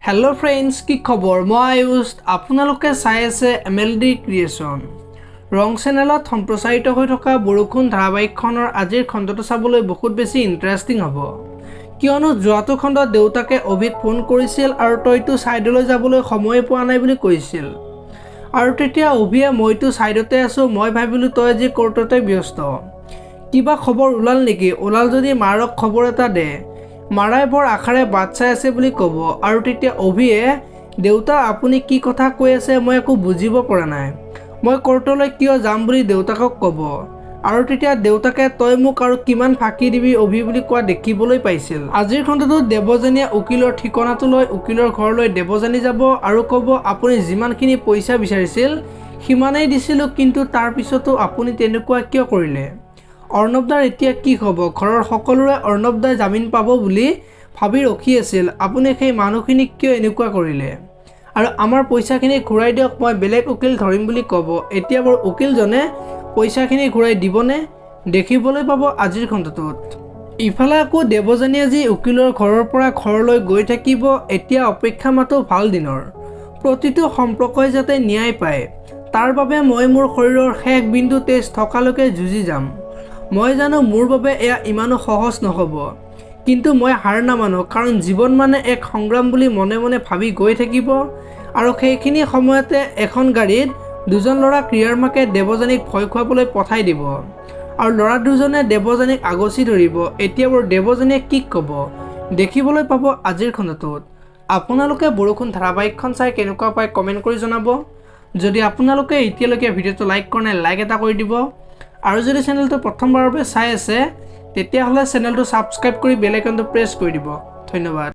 Hello friends की खबर मैं आयुष आपनालोके चाই আছে MLD क्रिएशन रং चेनेলত सम्प्रसारित হৈ থকা বৰষুণ ধাৰাবাহিকখনৰ আজিৰ খণ্ডটো চাবলৈ বহুত বেছি ইন্টাৰেষ্টিং হ'ব কিয়নো যোৱাটো খণ্ডত দেউতাকে অভিক ফোন কৰিছিল আৰু তইটো সাইডলৈ যাবলৈ সময় পোৱা নাই বুলি কৈছিল আৰু তেতিয়া অভিয়ে মইটো সাইডতে আছো মই ভাবিলো তই যে কোৰ্টতে ব্যস্ত কিবা খবৰ ওলাল নেকি ওলাল যদি মাৰক খবৰ এটা দে মাৰাই বৰ আখাৰে বাট চাই আছে বুলি ক'ব আৰু তেতিয়া অভিয়ে দেউতা আপুনি কি কথা কৈ আছে মই একো বুজিব পৰা নাই মই কোৰ্টলৈ কিয় যাম বুলি দেউতাকক ক'ব আৰু তেতিয়া দেউতাকে তই মোক আৰু কিমান ফাঁকি দিবি অভি বুলি কোৱা দেখিবলৈ পাইছিল আজিৰ খণ্ডটো দেৱজানীয়ে উকিলৰ ঠিকনাটো লৈ উকিলৰ ঘৰলৈ দেৱজানী যাব আৰু ক'ব আপুনি যিমানখিনি পইচা বিচাৰিছিল সিমানেই দিছিল কিন্তু তাৰ পিছতো আপুনি তেনেকুৱা কিয় কৰিলে अर्णवदार এতিয়া কি হ'ব ঘৰৰ সকলোৰে अर्णवदाই জামিন পাব বুলি ভাবি ৰখি আছিল আপুনি সেই মানুহখিনিক কিয় এনেকুৱা কৰিলে আৰু আমাৰ পইচাখিনি ঘূৰাই দিয়ক মই বেলেগ উকিল ধৰিম বুলি ক'ব এতিয়া বৰ উকিলজনে পইচাখিনি ঘূৰাই দিবনে দেখিবলৈ পাব আজিৰ খণ্ডটোত ইফালে আকৌ দেৱজানীয়ে যি উকিলৰ ঘৰৰ পৰা ঘৰলৈ গৈ থাকিব এতিয়া অপেক্ষা মাতো ভাল দিনৰ প্ৰতিটো সম্পৰ্কই যাতে ন্যায় পায় তাৰ বাবে মই মোৰ শৰীৰৰ শেষ বিন্দু তেজ থকালৈকে যুঁজি যাম মই জানো মোৰ বাবে এয়া ইমানো সহজ নহব কিন্তু মই হাৰ নামানো কাৰণ জীৱন মানে এক সংগ্ৰাম বুলি মনে মনে ভাবি গৈ থাকিব আৰু সেইখিনি সময়তে এখন গাড়ীত দুজন ল'ৰা ক্ৰিয়াৰ মাকে দেৱজানীক ভয় খুৱাবলৈ পঠাই দিব আৰু ল'ৰা দুজনে দেৱজানীক আগচি ধৰিব এতিয়া বৰ দেৱজানীয়ে কি ক'ব দেখিবলৈ পাব আজিৰ খণ্ডটোত আপোনালোকে বৰষুণ ধাৰাবাহিকখন চাই কেনেকুৱা পায় কমেন্ট কৰি জনাব যদি আপোনালোকে এতিয়ালৈকে ভিডিঅ'টো লাইক কৰা নাই লাইক এটা কৰি দিব আৰু যদি চেনেলটো প্ৰথমবাৰৰ বাবে চাই আছে তেতিয়াহ'লে চেনেলটো সাবস্ক্ৰাইব কৰি বেল আইকনটো প্ৰেছ কৰি দিব ধন্যবাদ।